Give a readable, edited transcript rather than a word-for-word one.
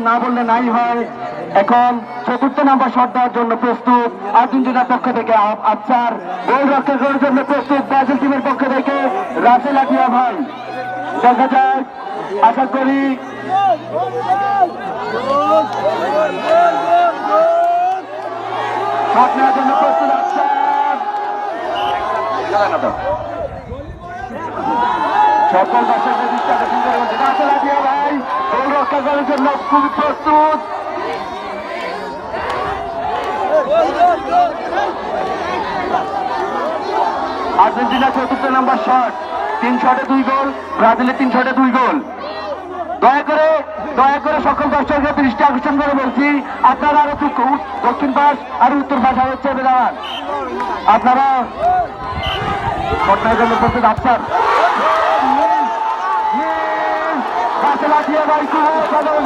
না বললে নাই হয়। এখন চতুর্থ নাম্বার শট দেওয়ার জন্য প্রস্তুত আর্জেন্টিনার পক্ষ থেকে আফসার, গোল রক্ষা করার জন্য প্রস্তুত ব্রাজিল টিমের পক্ষ থেকে রাসেল আটিয়া ভাই। দেখা যাক, আশা করি শট নেওয়ার জন্য প্রস্তুত আফসার। সকল দর্শকদের দৃষ্টি আকর্ষণ করে বলছে রাসেল আটিয়া ভাই গোল রক্ষা করার জন্য খুবই প্রস্তুত। আর্জেন্টিনা চতুর্থ নাম্বার শট, 3 শটে 2 গোল, ব্রাজিলের 3 শটে 2 গোল। দয়া করে সকল দর্শকদের দৃষ্টি আকর্ষণ করে বলছি, আপনারা আরো দক্ষিণ পাশ আর উত্তর পাশ হচ্ছে দাঁড়ান। আপনারা ঘটনার জন্য প্রস্তুত আফসার। রাসেল আটিয়া ভাই খুব সাধারণ